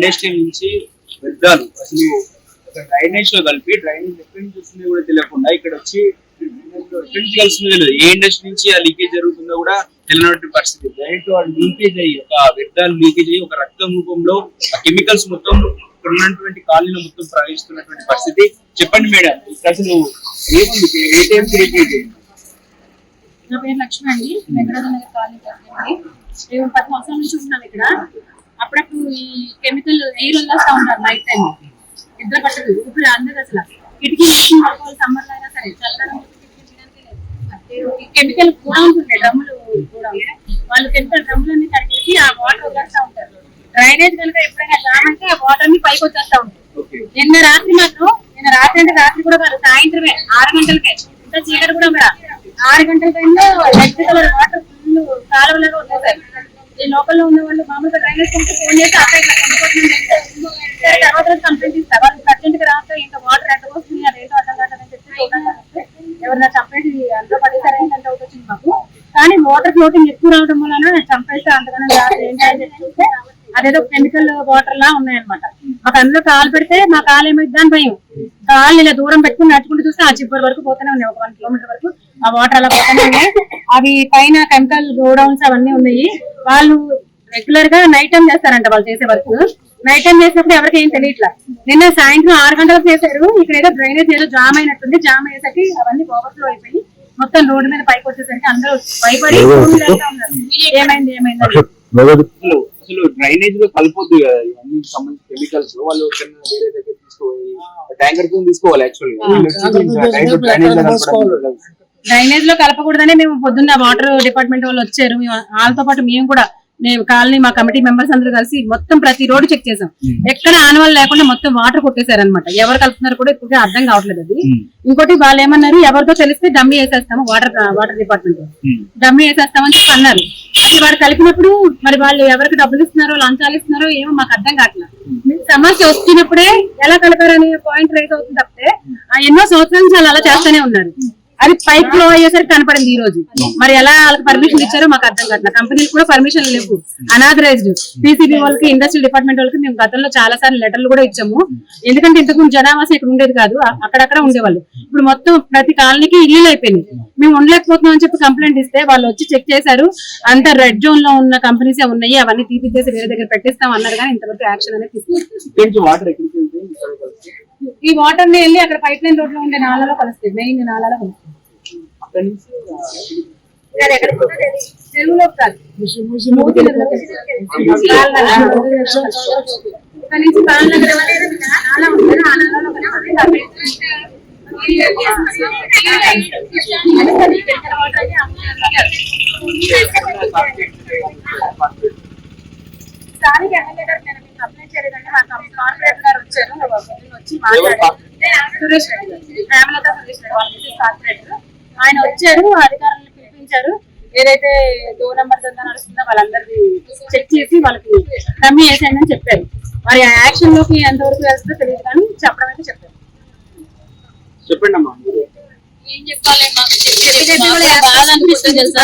Industry నుంచి వ్యర్థాలు అసలు ఒక డ్రైనేజ్ లో కలిపి డ్రైనేజ్ ఎక్కడి నుంచి వస్తుందో కూడా తెలియకుండా ఇక్కడ వచ్చి ఎక్కడి నుంచి కలుస్తుందో తెలియదు. ఏ ఇండస్ట్రీ నుంచి ఆ లీకేజ్ జరుగుతుందో కూడా తెలియనటువంటి పరిస్థితి. డైరెక్ట్ లీకేజ్ అయ్యి ఒక వ్యర్థాలు లీకేజ్ అయ్యి ఒక రక్తం రూపంలో ఆ కెమికల్స్ మొత్తం ఇక్కడ ఉన్నటువంటి కాలనీలో మొత్తం ప్రవహిస్తున్నటువంటి పరిస్థితి. చెప్పండి మేడం, అసలు ఏముంది, ఏ టైం లీకేజ్? నా పేరు లక్ష్మి అండి, వెంకటరాజ నగర్ కాలనీ. మేము 10 సంవత్సరాల నుంచి ఉంటున్నాం ఇక్కడ. అప్పుడప్పుడు ఈ కెమికల్ ఎయిర్ వదిలేస్తా ఉంటారు నైట్ టైం, నిద్ర పట్టదు. ఇప్పుడు అందరు అసలు కిటికీ పడుకోవాలి, సమ్మర్లో అయినా సరే చల్లడం కెమికల్ కూడా ఉంటుంది. డ్రమ్ములు కూడా వాళ్ళు కెమికల్ డ్రమ్ములన్నీ కడిగేసి ఆ వాటర్ వదిలేస్తా ఉంటారు. డ్రైనేజ్ కనుక ఎప్పుడైనా జామ్ అంటే ఆ వాటర్ అన్ని పైకి వచ్చేస్తా ఉంటాయి. నిన్న రాత్రి అంటే రాత్రి కూడా కాదు, సాయంత్రమే 6 గంటలకే, ఇంకా చీకటి కూడా మేడం 6 గంటల టైంలో రెడ్ కలర్ వాటర్ ఫుల్ కాలువలుగా వచ్చేసారు. ఈ లోకల్లో ఉన్న వాళ్ళు మామూలుగా డ్రైనేజ్ కంటే ఫోన్ చేసి అక్కడ తర్వాత కంప్లైంట్ ఇస్తారు. వాళ్ళు అర్జెంట్ గా రాక ఇంకా వాటర్ ఎక్కడ వస్తుంది అదేంటో అర్థం కాదని చెప్పి ఎవరైనా కంప్లైంట్ అందులో పడేసారని డౌట్ వచ్చింది మాకు. కానీ వాటర్ ఫ్లోటింగ్ ఎక్కువ రావడం వలన చంపేస్తే అంతగానో ఏంటని చూస్తే అదేదో కెమికల్ వాటర్ లా ఉన్నాయన్నమాట. మాకు అందులో కాలు పెడితే మా కాలు ఏమైంది అని భయం. కాళ్ళు ఇలా దూరం పెట్టుకుని నడుచుకుంటూ చూస్తే ఆ చివరి వరకు పోతూనే ఉన్నాయి, ఒక 1 కిలోమీటర్ వరకు ఆ వాటర్ అలా పోతూనే ఉన్నాయి. అవి పైన కెమికల్ గోడౌన్స్ అవన్నీ ఉన్నాయి. వాళ్ళు రెగ్యులర్ గా నైట్ టైం చేస్తారంట. వాళ్ళు చేసే వర్క్ నైట్ టైం చేసినప్పుడు ఎవరికి ఏం తెలియట్లా. నిన్న సాయంత్రం 6 గంటలకు చేశారు. ఇక్కడ ఏదో డ్రైనేజ్ ఏదో జామ్ అయినట్టుంది. జామ్ అయ్యేసరికి అవన్నీ ఓవర్ఫ్లో అయిపోయి మొత్తం రోడ్డు మీద పైకి వచ్చేసరికి అందరూ భయపడి ఏమైంది అసలు డ్రైనేజ్ లో కలిపొద్దు కదా ఇవన్నీ సంబంధించిన కెమికల్స్. వాళ్ళు వేరే దగ్గర తీసుకోవాలి, ట్యాంకర్ తో తీసుకోవాలి. డ్రైనేజ్ లో కలపకూడదని మేము పొద్దున్న వాటర్ డిపార్ట్మెంట్ వాళ్ళు వచ్చారు. వాళ్ళతో పాటు మేము కూడా కాలనీ మా కమిటీ మెంబర్స్ అందరూ కలిసి మొత్తం ప్రతి రోడ్డు చెక్ చేసాం. ఎక్కడ ఆనవాళ్ళు లేకుండా మొత్తం వాటర్ కొట్టేశారు అనమాట. ఎవరు కలుపుతున్నారు కూడా ఇప్పుడు అర్థం కావట్లేదు అది. ఇంకోటి వాళ్ళు ఏమన్నారు, ఎవరితో తెలిస్తే డమ్మీ వేసేస్తాము, వాటర్ డిపార్ట్మెంట్ డమ్మీ వేసేస్తామని చెప్పి అన్నారు. అసలు వాడు కలిపినప్పుడు మరి వాళ్ళు ఎవరికి డబ్బులు ఇస్తున్నారో లంచాలు ఇస్తున్నారో ఏమో మాకు అర్థం కావట్లేదు. సమస్య వస్తున్నప్పుడే ఎలా కలిపారనే పాయింట్ రైజ్ అవుతుంది తప్పితే ఎన్నో సంవత్సరాల నుంచి అలా చేస్తూనే ఉన్నారు. అది పైప్ ఫ్లో అయ్యేసరికి కనపడింది ఈ రోజు. మరి ఎలా వాళ్ళకి పర్మిషన్ ఇచ్చారో మాకు అర్థం కావట్లేదు. కంపెనీలు కూడా పర్మిషన్ లేవు, అనాథరైజ్డ్. పీసీబీ వాళ్ళకి, ఇండస్ట్రియల్ డిపార్ట్మెంట్ వాళ్ళకి మేము గతంలో చాలా సార్లు లెటర్లు కూడా ఇచ్చాము. ఎందుకంటే ఇంతకుముందు జనావాసం ఇక్కడ ఉండేది కాదు, అక్కడక్కడ ఉండేవాళ్ళు. ఇప్పుడు మొత్తం ప్రతి కాలనీకి ఇల్లు అయిపోయింది. మేము ఉండలేకపోతున్నాం అని చెప్పి కంప్లైంట్ ఇస్తే వాళ్ళు వచ్చి చెక్ చేశారు. అంత రెడ్ జోన్ లో ఉన్న కంపెనీస్ ఉన్నాయి, అవన్నీ తీపిచ్చేసి వేరే దగ్గర పెట్టిస్తాం అన్నారు. కానీ ఇంతవరకు యాక్షన్ అనేది తీసుకుంటారు. ఈ వాటర్ ని వెళ్ళి అక్కడ పైప్ లైన్ రోడ్ లో ఉండే నాలలో కలుస్తాయి, మెయిన్ నాలలో కలుస్తాయి. చెరువులో కాదు, స్థానిక ఎమ్మెల్యే గారు నేను మీకు కంప్లైంట్ చేయలేదంటే మా కార్పొరేటర్ గారు వచ్చారు, వచ్చి మాట్లాడారు. సురేష్ రెడ్డి, హేమలత సురేష్ రెడ్డి వాళ్ళ కార్పొరేటర్ ఆయన వచ్చారు, అధికారులను పిలిపించారు. ఏదైతే డో నెంబర్ ఎంత నడుస్తుందో వాళ్ళందరిది చెక్ చేసి వాళ్ళకి కమ్మీ వేసాయని చెప్పారు. మరి ఆ యాక్షన్ లోకి ఎంతవరకు వేస్తుందో తెలియదు, కానీ చెప్పడం అయితే చెప్పారు. చెప్పండి అమ్మా. ఏం చెప్పాలి, బాధ అనిపిస్తుంది తెలుసా.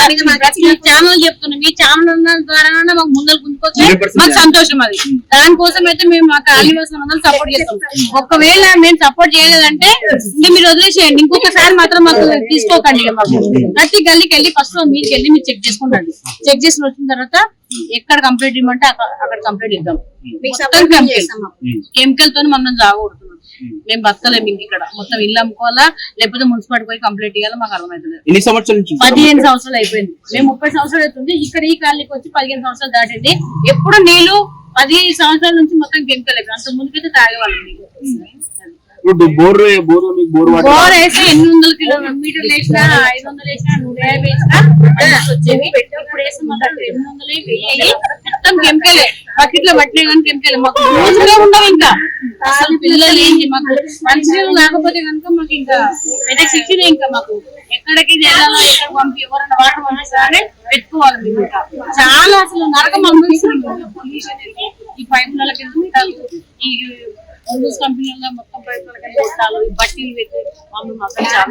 ఛానల్ చెప్తున్నాం, మీ ఛానల్ ద్వారా మాకు ముందరు గుంజుకొస్తే మాకు సంతోషం. అది దానికోసం అయితే మేము మా కాలనీవాసులు అందరం సపోర్ట్ చేస్తాం. ఒకవేళ మేము సపోర్ట్ చేయలేదంటే ఇంకా మీరు వదిలేసేయండి, ఇంకొకసారి మాత్రం మాకు తీసుకోకండి. మాకు ప్రతి గల్లీకి వెళ్ళి ఫస్ట్ మీకు వెళ్ళి మీరు చెక్ చేసుకుంటండి. చెక్ చేసి వచ్చిన తర్వాత ఎక్కడ కంప్లీట్ ఇవ్వమంటే అక్కడ కంప్లీట్ ఇద్దాం. కెమికల్ తో మమ్మల్ని జాగకూడుతున్నాం. మేము బతకలేము ఇంక ఇక్కడ. మొత్తం ఇల్లు అమ్ముకోవాలా, లేకపోతే మున్సిపాలిటీ పోయి కంప్లీట్ ఇవ్వాలా, మాకు అర్థమవుతుంది. 15 సంవత్సరాలు అయిపోయింది. మేము 30 సంవత్సరాలు అవుతుంది. ఇక్కడ ఈ కాలనీకి వచ్చి 15 సంవత్సరాలు దాటింది. ఎప్పుడు నీళ్లు 10 సంవత్సరాల నుంచి మొత్తం కెమికల్ అయిపోయింది. అంత ముందుకైతే తాగేవాళ్ళం. బోర్ వేస్తే 800 కిలోమీటర్లు వేసినా, 500 వేసినా, 150 వేసినా వచ్చేవి. ఇప్పుడు వేస్తే మొత్తం 800 వెయ్యి మొత్తం కెమికల్. బకెట్లో పట్టిన కానీ కెమికల్. మాకు రోజులే ఉండవు. ఇంకా అసలు పిల్లలు ఏంటి, మాకు మంచినీళ్ళు లేకపోతే కనుక మాకు ఇంకా శిక్షణ. ఇంకా మాకు ఎక్కడికి వెళ్ళాలో, ఎక్కడ పంపి ఎవరైనా వాటర్ పంపిస్తారని పెట్టుకోవాలి. మేము ఇంకా చాలా అసలు నరకం అనుభవిస్తున్నాం. పొల్యూషన్ ఈ పైపులకి ఈ కంపెనీలో మొత్తం పైపులకి ఈ బట్టీలు పెట్టి మమ్మల్ని మాత్రం చాలా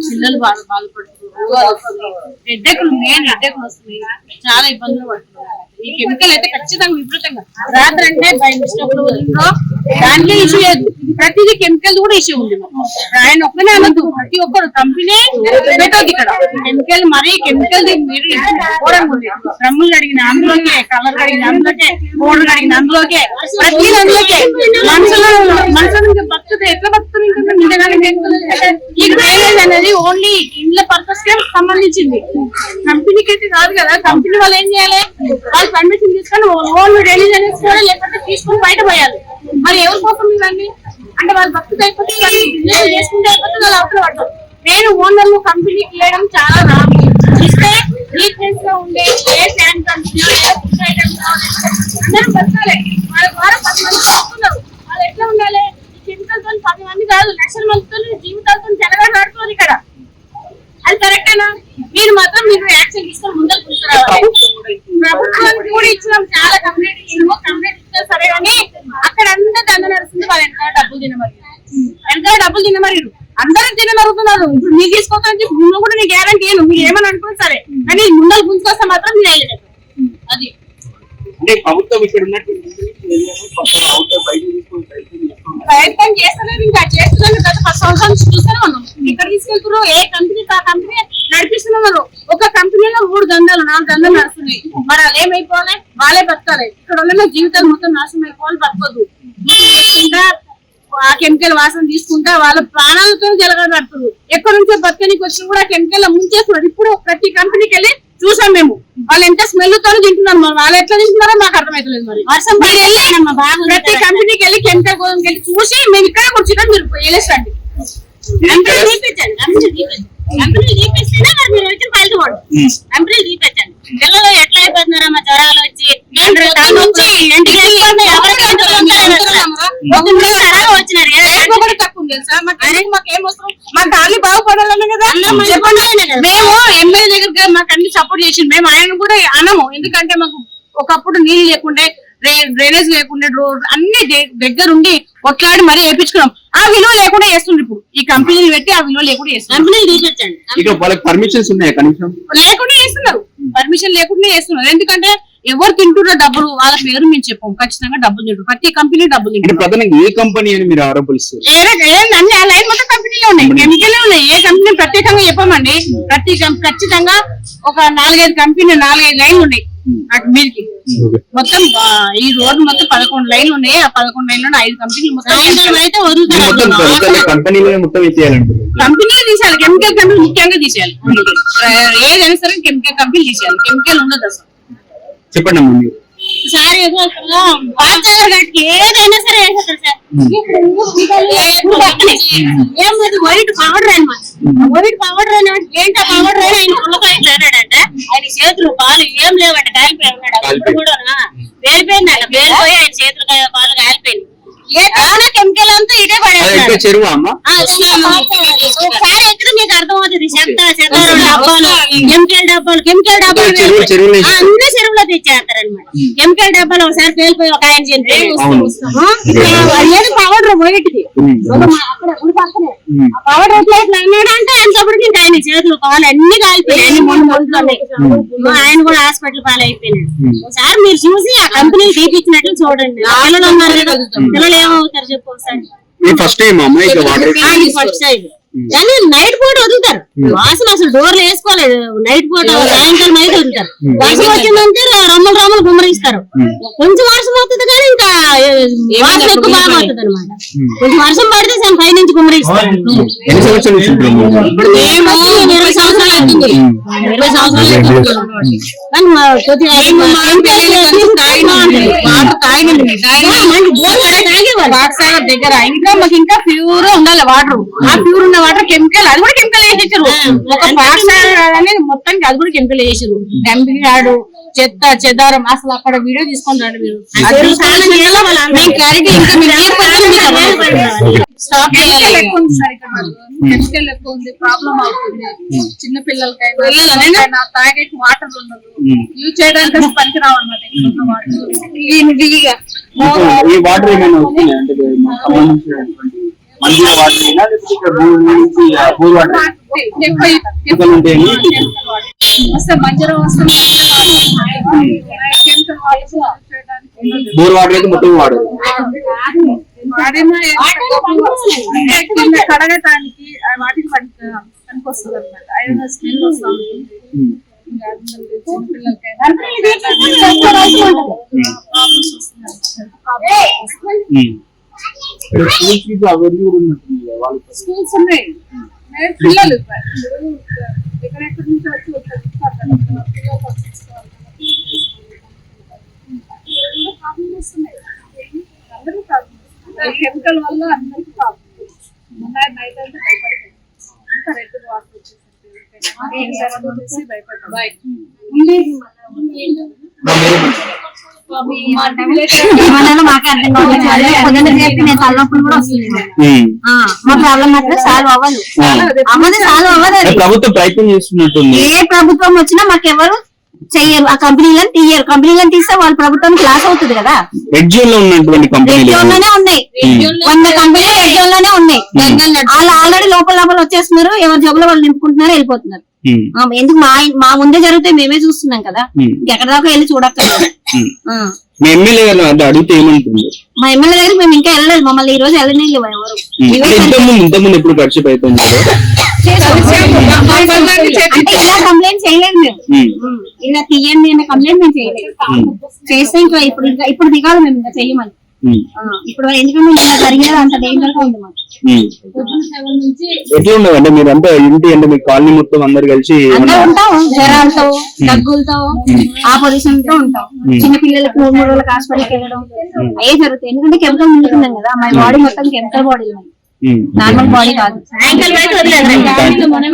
పిల్లలు బాధపడుతున్నారు. హెడ్ఏక్లు, మెయిన్ హెడ్ఏక్లు వస్తున్నాయి. చాలా ఇబ్బందులు పడుతున్నారు. ఈ కెమికల్ అయితే ఖచ్చితంగా విపరీతంగా రాత్రి అంటే దాంట్లో ఇష్యూ లేదు, ప్రతిదీ కెమికల్ కూడా ఇష్యూ ఉంది. ఆయన ఒక్కనే అనొద్దు, ప్రతి ఒక్కరు కంపెనీ పెట్టదు ఇక్కడ కెమికల్. మరీ కెమికల్ మీరు ఘోరంగా ఉంది. డ్రమ్ములు కడిగిన అందులోకే, కలర్ కడిగిన అందులోకే, పౌడర్ కడిగిన అందులోకే, ప్రతి అందులోకే. మనుషులు భక్తులు ఎట్లా భక్తులు ఈ డ్రైనేజ్ అనేది ఓన్లీ ఇండ్ల పర్పస్ కే సంబంధించింది, కంపెనీకి అయితే కాదు కదా. కంపెనీ వాళ్ళు ఏం చేయాలి, వాళ్ళు పర్మిషన్ తీసుకొని ఓన్ డ్రైనేజ్ అనేది కూడా లేకపోతే తీసుకొని బయట పోయాలి. మరి ఎవరి కోసం ఇవన్నీ అంటే వాళ్ళు భక్తులు అయిపోతే చేసుకుంటే అయిపోతే వాళ్ళు అవసరం పడతారు. నేను ఓనర్లు కంపెనీకి ఇవ్వడం చాలా రాంగ్. ఇస్తే నీట్నెస్ గా ఉండే ఏ ట్యాంక్ కంపెనీ అందరూ బతకాలి. వాళ్ళ ద్వారా 10 మంది బతుకున్నారు. వాళ్ళు ఎట్లా ఉండాలి, కెమికల్ తో 10 మంది కాదు లక్షల మందితో జీవితాలతో చెలగాడుతున్నారు ఇక్కడ. అది కరెక్టేనా? మీరు మాత్రం మీరు యాక్షన్ తీసుకొని ముందర కూర్చోరావాలి. ప్రభుత్వానికి కూడా ఇచ్చినాం, చాలా కంప్లైంట్ ఇచ్చినాము, కంప్లైంట్ ఇచ్చినా సరే కానీ అక్కడ అంతా దండ నడుస్తుంది. వాళ్ళు ఎంత డబ్బులు తినమరి అందరూ తినమరుగుతున్నారు. ఇప్పుడు మీరు తీసుకోవచ్చని చెప్పి ముందు కూడా నేను గ్యారంటీ ఇయ్యను, మీరు ఏమని అనుకోండి సరే, కానీ ముందర గుంజుకొస్తే మాత్రం మీరు వేయలేదు. అది అంటే ప్రభుత్వం ఇక్కడ ఉన్నట్టు ప్రయత్నం చేస్తలేదు, ఇంకా చేస్తున్నాను. గత 10 సంవత్సరాల నుంచి చూస్తూనే ఉన్నాం. ఇక్కడ తీసుకెళ్తున్నారు, ఏ కంపెనీ ఆ కంపెనీ నడిపిస్తున్నారు. ఒక కంపెనీలో 3 దందాలు 4 దందాలు నడుస్తున్నాయి. మరి వాళ్ళు ఏమైపోవాలి, వాళ్ళే బతకాలి. ఇక్కడ ఉన్న జీవితాలు మొత్తం నాశనం అయిపోవాలి, బతకదు. ఆ కెమికల్ వాసన తీసుకుంటా వాళ్ళ ప్రాణాలతో జలగడుతున్నారు. ఎక్కడి నుంచో బతకనికి వచ్చిన కూడా కెమికల్ ముంచేస్తున్నారు. ఇప్పుడు ప్రతి కంపెనీకి వెళ్ళి చూసాం మేము, వాళ్ళు ఎంత స్మెల్ తో తింటున్నారు. మరి వాళ్ళు ఎట్లా తింటున్నారో మాకు అర్థమవుతలేదు. మరి వర్షం పడి ప్రతి కంపెనీకి వెళ్ళి కెమికల్ గోదాంకి వెళ్ళి చూసి మేము ఇక్కడ కూర్చున్నాం, మీరు వెళ్ళేసండి. కంపెనీ తీపిస్తేనే మరి మీరు వచ్చి ఫలితం వాడు. కంపెనీ తీపించండి. పిల్లలు ఎట్లా అయిపోతున్నారమ్మా జ్వరాలు వచ్చి మా కాలనీ బాగుపడాలని కదా మేము ఎమ్మెల్యే దగ్గర మాకు అన్ని సపోర్ట్ చేసింది. మేము ఆయన కూడా అనము, ఎందుకంటే మాకు ఒకప్పుడు నీళ్ళు లేకుండే, డ్రైనేజ్ లేకుండే, రోడ్ అన్ని దగ్గరుండి కొట్లాడి మరీ వేయించుకున్నాం. ఆ విలువ లేకుండా చేస్తుండ్రు. ఇప్పుడు ఈ కంపెనీలు పెట్టి ఆ విలువ లేకుండా చేస్తున్నారు. కంపెనీలు తీపించండి. పర్మిషన్స్ ఉన్నాయా కనీసం? లేకుండా చేస్తున్నారు, పర్మిషన్ లేకుండా చేస్తున్నారు. ఎందుకంటే ఎవరు తింటున్న డబ్బులు వాళ్ళ పేరు మేము చెప్పాం, ఖచ్చితంగా డబ్బులు తింటారు. ప్రతి కంపెనీ డబ్బులు తింటారు. ఏ కంపెనీ అని మీరు ఆరోపిస్తారు? అన్ని ఆ లైన్ మొత్తం కంపెనీలో ఉన్నాయి, కెమికల్ ఉన్నాయి. ఏ కంపెనీ ప్రత్యేకంగా చెప్పామండి. ఖచ్చితంగా ఒక 4-5 కంపెనీ 4-5 లైన్లు ఉన్నాయి అటు మీదకి. మొత్తం ఈ రోడ్డు మొత్తం 11 లైన్లు ఉన్నాయి. ఆ 11 లైన్లో 5 కంపెనీలు మొత్తం అయితే వదులుతారు. కంపెనీ తీసేయాలి, కెమికల్ కంపెనీ ముఖ్యంగా తీసేయాలి. ఏదైనా సరే కెమికల్ కంపెనీ తీసేయాలి. కెమికల్ ఉండదు అసలు. చెప్పండి సార్ ఏదైనా సరే ఏమది వైట్ పౌడర్ అనమాట. వైట్ పౌడర్ అన్నమాట. ఏంటో పౌడర్ ఆయన ఉల్లకాయట్లు అన్నాడంటే ఆయన చేతులు పాలు ఏం లేవంట, కాలిపోయి ఉన్నాడు. ఇప్పుడు కూడా వెళ్ళిపోయిందంట, వెళ్ళిపోయి ఆయన చేతులు పాలు కాలిపోయింది. ఏ కారణం కెమికల్ అంతా ఇదే పడేస్తాడు. చెరువు ఒకసారి ఎక్కడ మీకు అర్థమవుతుంది. డబ్బాలు కెమికల్ డబ్బాలు అన్ని చెరువులో తెచ్చేస్తారనమాట. కెమికల్ డబ్బాలు ఒకసారి పేలిపోయి ఒక ఆయన ఏది పౌడర్ వైట్ది అక్కడ పక్కనే పౌడర్ ఎట్లా ఎట్లా అన్నాడు అంటే అంతప్పటికి ఇంకా ఆయన చేతులు పాలు అన్ని కాలిపోయాయి. అన్ని మొండులో ఆయన కూడా హాస్పిటల్ పాలు అయిపోయినాడు. ఒకసారి మీరు చూసి ఆ కంపెనీ తీపిచ్చినట్లు చూడండి. పిల్లలు ఉన్నారు కదా, పిల్లలు ఏమవుతారు చెప్పు ఒకసారి. ఫస్ట్ టైం ఫస్ట్ టైం కానీ నైట్ పూట వదులుతారు. వాసన అసలు డోర్లు వేసుకోలేదు. నైట్ పూట సాయంకాలం అయితే వదులుతారు. వర్షం వచ్చిందంటే రమ్మలు గుమ్మరిస్తారు. కొంచెం వర్షం అవుతుంది కానీ ఇంకా వాసన ఎక్కువ బాగా అవుతుంది అనమాట. కొంచెం వర్షం పడితే పైనుంచి గుమ్మరిస్తారు. ఇప్పుడు మేము 20 సంవత్సరాలు అవుతుంది. 20 సంవత్సరాలు కానీ కొద్దిగా దగ్గర ఇంకా మాకు ఇంకా ప్యూర్ ఉండాలి వాటర్. ఆ ప్యూర్ ఉన్న వాటర్ కెమికల్, అది కూడా కెమికల్ వేసేసారు. ఒక అనేది మొత్తానికి అది కూడా కెమికల్ వేసారు. డంపింగ్ యార్డు, చెత్త చెదారం అసలు అక్కడ వీడియో తీసుకొని రండి మీరు. క్లారిటీ ఇంకా కెమికల్ ఎక్కువ ఉంది సార్ ఇక్కడ. కెమికల్ ఎక్కువ ఉంది, ప్రాబ్లం అవుతుంది. చిన్న పిల్లలకైనా తాగేకి వాటర్ ఉండదు, యూజ్ చేయడానికి పనికిరావు అన్నమాట. ఈ వాటర్ ఏమైనా మంచిగా వాటర్ వస్తే మంజరం వస్తుంది. బోర్ వాటర్ అయితే మొత్తం వాడదు. కడగటానికి వాటికి పనికొస్తుంది అనమాట. ఆయన స్మెల్ వస్తూ ఉంటుంది. స్కూల్స్ ఉన్నాయి, పిల్లలు ఎక్కడెక్కడి నుంచి వచ్చి ప్రాబ్లమ్ వస్తున్నాయి. అందరూ కెమికల్ వల్ల అందరికీ ప్రాబ్లమ్. నైట్ అంటే భయపడిపోయింది, ఇంకా రెడ్ వాటర్ వచ్చేసి మాకే అర్థం కావాలి. పొద్దున్న చెప్పి నేను తలనొప్పులు కూడా వస్తుంది. మా ప్రాబ్లం మాత్రం సాల్వ్ అవ్వదు, అమ్మది సాల్వ్ అవ్వదు. ప్రభుత్వం ప్రయత్నం చేస్తున్నట్టుంది. ఏ ప్రభుత్వం వచ్చినా మాకెవరు చెయ్యరు, ఆ కంపెనీలను తీయరు. కంపెనీలను తీస్తే వాళ్ళ ప్రభుత్వానికి లాస్ అవుతుంది కదా. రెడ్ జోన్ లో ఉన్నటువంటి కంపెనీలోనే ఉన్నాయి, 100 కంపెనీలు రెడ్ జోన్ లోనే ఉన్నాయి. వాళ్ళు ఆల్రెడీ లోపల వచ్చేస్తున్నారు, ఎవరి జబ్బులో వాళ్ళు నింపుకుంటున్నారు, వెళ్ళిపోతున్నారు. ఎందుకు మా ముందే జరిగితే మేమే చూస్తున్నాం కదా, ఎక్కడ దాకా వెళ్ళి చూడక్కర్లేదు. మా ఎమ్మెల్యే గారు అడిగితే ఏమంటుంది? మా ఎమ్మెల్యే దగ్గరికి మేము ఇంకా వెళ్ళలేదు, మమ్మల్ని ఈ రోజు వెళ్ళని ఎవరు. ఇంతకుముందు ఎప్పుడు ఖర్చు అవుతుంది అంటే ఇలా కంప్లైంట్ చేయలేదు మేము, ఇలా తీయండి అనే కంప్లైంట్ మేము చేయలేదు. చేస్తే ఇంకా ఇప్పుడు దిగాలి మేము, ఇంకా చెయ్యమని. ఇప్పుడు ఎందుకంటే ఇలా జరిగేది అంత డేంజర్ గా ఉంది మాకు. ఎట్లా ఉండదంటే మీరు అంతా ఇంటి అంటే మీ కాలనీ మొత్తం అందరు కలిసి అందరూ ఉంటాం, జ్వరాలతో దగ్గులతో ఆ పొజిషన్ తో ఉంటాం. చిన్న పిల్లలకి 3 రోజులకు హాస్పిటల్కి వెళ్ళడం అయ్యే జరుగుతాయి. ఎందుకంటే కెమికల్ నిలుతున్నాం కదా, మా బాడీ మొత్తం కెమికల్ బాడీ, నార్మల్ బాడీ కాదు.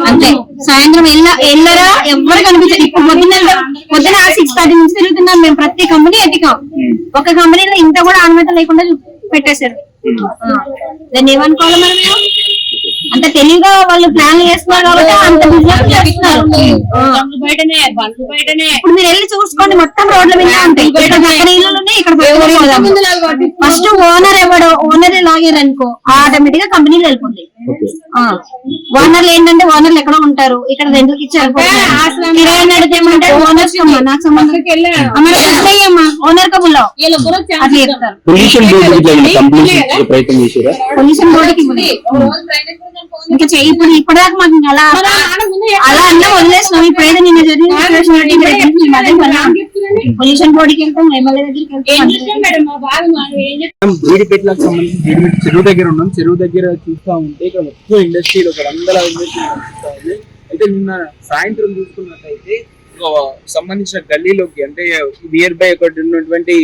అంతే, సాయంత్రం వెళ్ళరా ఎవరు కనిపించారు. ఇప్పుడు పొద్దున 6:30 నుంచి తిరుగుతున్నాం మేము, ప్రతి కంపెనీ ఎతికాం. ఒక కంపెనీలో ఇంత కూడా అనుమతి లేకుండా పెట్టేశారు. దాన్ని ఏమనుకోవాలి మరి మేము? అంత తెలివిగా వాళ్ళు ప్లాన్ చేస్తున్నారు కాబట్టి అంత బిజినెస్ చేస్తున్నారు. ఇప్పుడు మీరు వెళ్ళి చూసుకోండి, మొత్తం రోడ్ల మీద ఉంటాయి. ఇక్కడ ఇల్లు ఇక్కడ ఫస్ట్ ఓనర్ ఎవడో ఓనర్ లాగారు అనుకో, ఆటోమేటిక్ గా కంపెనీలు వెళ్ళిపోతాయి. ఓనర్లు ఏంటంటే ఓనర్లు ఎక్కడో ఉంటారు, ఇక్కడ రెంట్లకి ఇచ్చారు. కిరాయి అడిగితే ఏమంటారు, ఓనర్స్ నాకు సంబంధం అమ్మా, ఓనర్ కబుల్లో అట్లా చెప్తారు. పొల్యూషన్ బోర్డుకి ఇంకా చెయ్యి. ఇప్పుడు ఇప్పటిదాకా మాకు అలా అన్నా వదిలేసినాం. ఇప్పుడైతే నిన్న జరిగిన పొల్యూషన్ బోర్డుకి వెళ్తాం, ఎమ్మెల్యే దగ్గరికి వెళ్తాం. బీడిపెట్లకు సంబంధించి చెరువు దగ్గర ఉన్నాం. చెరువు దగ్గర చూస్తా ఉంటే ఇక్కడ మొత్తం ఇండస్ట్రీలు, ఒక 100 ఇండస్ట్రీలు కనిపిస్తా ఉంది. అయితే నిన్న సాయంత్రం చూసుకున్నట్లయితే సంబంధించిన గల్లీలోకి అంటే నియర్ బై ఒకటి ఉన్నటువంటి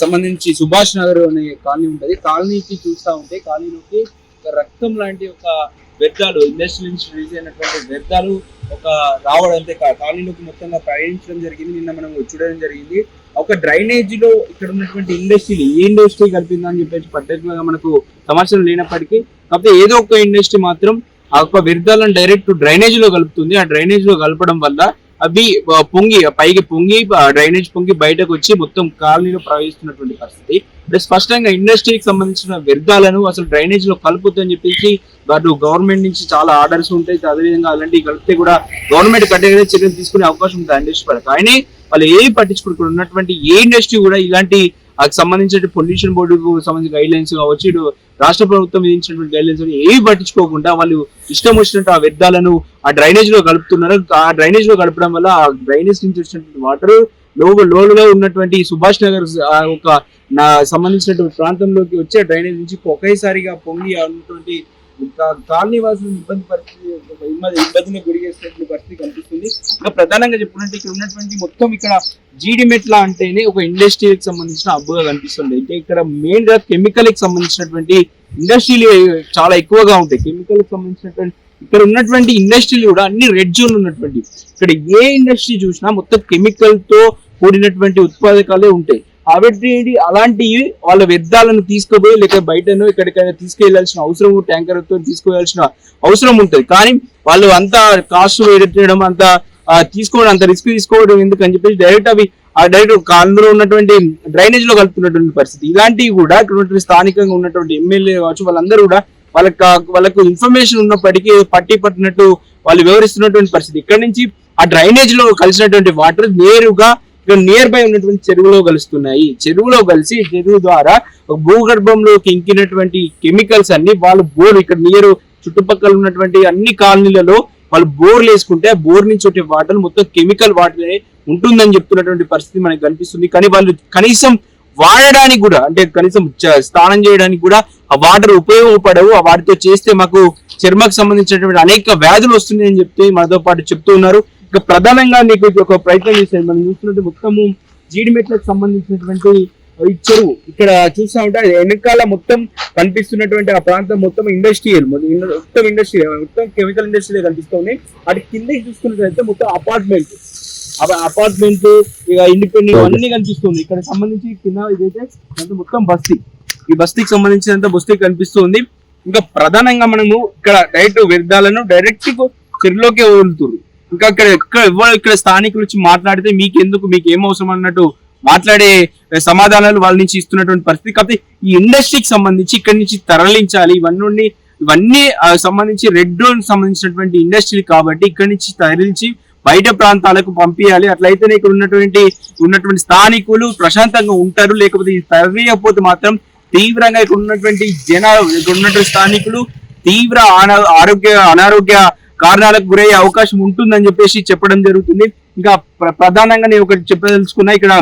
సంబంధించి సుభాష్ నగర్ అనే కాలనీ ఉంటది. కాలనీకి చూస్తా ఉంటే కాలనీలోకి ఒక రక్తం లాంటి ఒక వ్యర్థాలు, ఇండస్ట్రీ నుంచి రిలీజ్ అయినటువంటి వ్యర్థాలు ఒక రావడం, అంటే కాలనీలోకి మొత్తంగా ప్రయాణించడం జరిగింది. నిన్న మనం చూడడం జరిగింది. ఒక డ్రైనేజ్ లో ఇక్కడ ఉన్నటువంటి ఇండస్ట్రీలు ఏ ఇండస్ట్రీ కలిపిందని చెప్పేసి పర్టికులర్ గా మనకు సమాచారం లేనప్పటికీ, కాకపోతే ఏదో ఒక ఇండస్ట్రీ మాత్రం ఆ యొక్క వ్యర్థాలను డైరెక్ట్ డ్రైనేజ్ లో కలుపుతుంది. ఆ డ్రైనేజ్ లో కలపడం వల్ల అవి పొంగి పైకి పొంగి డ్రైనేజ్ పొంగి బయటకు వచ్చి మొత్తం కాలనీలో ప్రవహిస్తున్నటువంటి పరిస్థితి. స్పష్టంగా ఇండస్ట్రీకి సంబంధించిన వ్యర్థాలను అసలు డ్రైనేజ్ లో కలుపుతుందని చెప్పేసి వాటి గవర్నమెంట్ నుంచి చాలా ఆర్డర్స్ ఉంటాయి. అదేవిధంగా అలాంటివి కలిపితే కూడా గవర్నమెంట్ కట్టగా చర్యలు తీసుకునే అవకాశం ఉంటుంది ఇండస్ట్రీ పరంగా. కానీ వాళ్ళు ఏవి పట్టించుకుంటున్నారు, ఉన్నటువంటి ఏ ఇండస్ట్రీ కూడా ఇలాంటి సంబంధించిన పొల్యూషన్ బోర్డుకు సంబంధించిన గైడ్ లైన్స్ కావచ్చు, ఇటు రాష్ట్ర ప్రభుత్వం విధించినటువంటి గైడ్ లైన్స్ ఏవి పట్టించుకోకుండా వాళ్ళు ఇష్టం వచ్చినట్టు ఆ వ్యర్థాలను ఆ డ్రైనేజ్ లో కలుపుతున్నారు. ఆ డ్రైనేజ్ లో కలపడం వల్ల ఆ డ్రైనేజ్ నుంచి వచ్చినటువంటి వాటర్ లోలో ఉన్నటువంటి సుభాష్ నగర్ ఒక సంబంధించినటువంటి ప్రాంతంలోకి వచ్చే డ్రైనేజ్ నుంచి ఒకేసారిగా పొంగి ఉన్నటువంటి కాలనీ వాసులు ఇబ్బందిని గురి చేసినటువంటి పరిస్థితి కనిపిస్తుంది. ఇంకా ప్రధానంగా చెప్పుకుంటే ఇక్కడ ఉన్నటువంటి మొత్తం ఇక్కడ జీడిమెట్ల అంటేనే ఒక ఇండస్ట్రీకి సంబంధించిన హబ్బుగా కనిపిస్తుంది. అంటే ఇక్కడ మెయిన్ గా కెమికల్ కి సంబంధించినటువంటి ఇండస్ట్రీలు చాలా ఎక్కువగా ఉంటాయి. కెమికల్ కి సంబంధించినటువంటి ఇక్కడ ఉన్నటువంటి ఇండస్ట్రీలు కూడా అన్ని రెడ్ జోన్ ఉన్నటువంటి, ఇక్కడ ఏ ఇండస్ట్రీ చూసినా మొత్తం కెమికల్ తో కూడినటువంటి ఉత్పాదకాలే ఉంటాయి. కాబట్టి అలాంటివి వాళ్ళ వ్యర్థాలను తీసుకుపోయి లేక బయటనో ఎక్కడికైనా తీసుకెళ్లాల్సిన అవసరం, ట్యాంకర్ తో తీసుకువెళ్లాల్సిన అవసరం ఉంటుంది. కానీ వాళ్ళు అంత కాస్ట్ పెట్టడం, అంత తీసుకోవడం, అంత రిస్క్ తీసుకోవడం ఎందుకని చెప్పేసి డైరెక్ట్ అవి డైరెక్ట్ అందులో ఉన్నటువంటి డ్రైనేజ్ లో కలుపుతున్నటువంటి పరిస్థితి. ఇలాంటివి కూడా ఇక్కడ స్థానికంగా ఉన్నటువంటి ఎమ్మెల్యే కావచ్చు వాళ్ళందరూ కూడా వాళ్ళకు ఇన్ఫర్మేషన్ ఉన్నప్పటికీ పట్టినట్టు వాళ్ళు వివరిస్తున్నటువంటి పరిస్థితి. ఇక్కడ నుంచి ఆ డ్రైనేజ్ లో కలిసినటువంటి వాటర్ నేరుగా ఇక్కడ నియర్ బై ఉన్నటువంటి చెరువులో కలుస్తున్నాయి. చెరువులో కలిసి చెరువు ద్వారా భూగర్భంలోకి ఇంకినటువంటి కెమికల్స్ అన్ని వాళ్ళు బోర్ ఇక్కడ నియర్ చుట్టుపక్కల ఉన్నటువంటి అన్ని కాలనీలలో వాళ్ళు బోర్లు వేసుకుంటే బోర్ నుంచి వచ్చే వాటర్ మొత్తం కెమికల్ వాటర్ ఉంటుందని చెప్తున్నటువంటి పరిస్థితి మనకు కనిపిస్తుంది. కానీ వాళ్ళు కనీసం వాడడానికి కూడా అంటే కనీసం స్నానం చేయడానికి కూడా ఆ వాటర్ ఉపయోగపడవు. ఆ వాటితో చేస్తే మాకు చర్మకు సంబంధించినటువంటి అనేక వ్యాధులు వస్తున్నాయని చెప్తే మనతో పాటు చెప్తూ ఉన్నారు. ఇక ప్రధానంగా నీకు ఒక ప్రయత్నం చేశాను. మనం చూస్తున్నట్టు మొత్తము జీడిమెట్లకు సంబంధించినటువంటి ఈ చెరువు ఇక్కడ చూస్తా ఉంటే వెనకాల మొత్తం కనిపిస్తున్నటువంటి ఆ ప్రాంతం మొత్తం ఇండస్ట్రియల్ మొత్తం కెమికల్ ఇండస్ట్రీ కనిపిస్తుంది. అటు కిందకి చూసుకున్నట్లయితే మొత్తం అపార్ట్మెంట్ ఇక ఇండిపెండెంట్ అన్ని కనిపిస్తుంది. ఇక్కడ సంబంధించి కింద ఇదైతే మొత్తం బస్తీ, ఈ బస్తీకి సంబంధించినంత బస్తీ కనిపిస్తుంది. ఇంకా ప్రధానంగా మనము ఇక్కడ డైరెక్ట్ వ్యర్థాలను డైరెక్ట్ చెరువులోకి వదులుతున్నారు. ఇంకా ఇక్కడ స్థానికులు వచ్చి మాట్లాడితే మీకు ఏం అవసరం అన్నట్టు మాట్లాడే సమాధానాలు వాళ్ళ నుంచి ఇస్తున్నటువంటి పరిస్థితి. కాకపోతే ఈ ఇండస్ట్రీకి సంబంధించి ఇక్కడి నుంచి తరలించాలి, ఇవన్నీ సంబంధించి రెడ్ జోన్ సంబంధించినటువంటి ఇండస్ట్రీ కాబట్టి ఇక్కడి నుంచి తరలించి బయట ప్రాంతాలకు పంపించాలి. అట్లయితేనే ఇక్కడ ఉన్నటువంటి స్థానికులు ప్రశాంతంగా ఉంటారు. లేకపోతే ఇది తరలియకపోతే మాత్రం తీవ్రంగా ఇక్కడ ఉన్నటువంటి స్థానికులు తీవ్ర అనారోగ్య కారణాలకు గురయ్యే అవకాశం ఉంటుందని చెప్పేసి చెప్పడం జరుగుతుంది. ఇంకా ప్రధానంగా నేను ఒకటి చెప్పదలుచుకున్నా, ఇక్కడ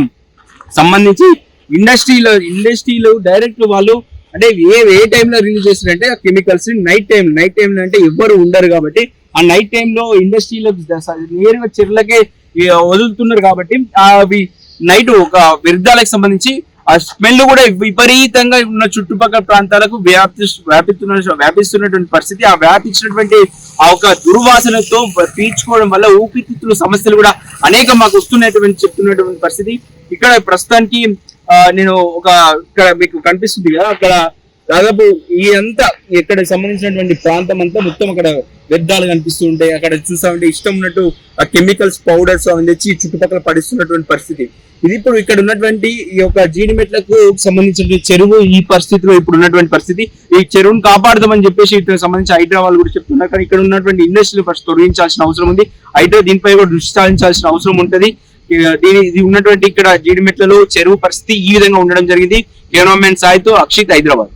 సంబంధించి ఇండస్ట్రీలో డైరెక్ట్ వాళ్ళు అంటే ఏ టైంలో రిలీజ్ చేస్తారంటే ఆ కెమికల్స్ నైట్ టైంలో అంటే ఎవ్వరు ఉండరు కాబట్టి ఆ నైట్ టైంలో ఇండస్ట్రీలో నేరుగా చెరువులకే వదులుతున్నారు కాబట్టి అవి నైట్ ఒక వ్యర్థాలకు సంబంధించి ఆ స్మెల్ కూడా విపరీతంగా ఉన్న చుట్టుపక్కల ప్రాంతాలకు వ్యాపిస్తున్నటువంటి పరిస్థితి. ఆ వ్యాపించినటువంటి ఆ ఒక దుర్వాసనతో పీల్చుకోవడం వల్ల ఊపిరితిత్తుల సమస్యలు కూడా అనేక మాకు చెప్తున్నటువంటి పరిస్థితి. ఇక్కడ ప్రస్తుతానికి నేను ఇక్కడ మీకు కనిపిస్తుంది కదా, అక్కడ దాదాపు ఇక్కడ సంబంధించినటువంటి ప్రాంతం అంతా మొత్తం అక్కడ వ్యర్థాలు కనిపిస్తూ ఉంటాయి. అక్కడ చూసా ఉంటే ఇష్టం ఉన్నట్టు ఆ కెమికల్స్ పౌడర్స్ అవన్నీ తెచ్చి చుట్టుపక్కల పడిస్తున్నటువంటి పరిస్థితి. ఇది ఇప్పుడు ఇక్కడ ఉన్నటువంటి ఈ యొక్క జీడిమెట్లకు సంబంధించిన చెరువు ఈ పరిస్థితిలో ఇప్పుడు ఉన్నటువంటి పరిస్థితి. ఈ చెరువును కాపాడదామని చెప్పేసి ఇతనికి సంబంధించి హైదరాబాద్ కూడా చెప్తున్నారు. కానీ ఇక్కడ ఉన్నటువంటి ఇండస్ట్రీలు ఫస్ట్ తొలగించాల్సిన అవసరం ఉంది. హైదరాబాద్ దీనిపై కూడా దృష్టి సారించాల్సిన అవసరం ఉంటది. ఇది ఉన్నటువంటి ఇక్కడ జీడిమెట్లలో చెరువు పరిస్థితి ఈ విధంగా ఉండడం జరిగింది. కెమెరామెన్ సాయితో అక్షిత్, హైదరాబాద్.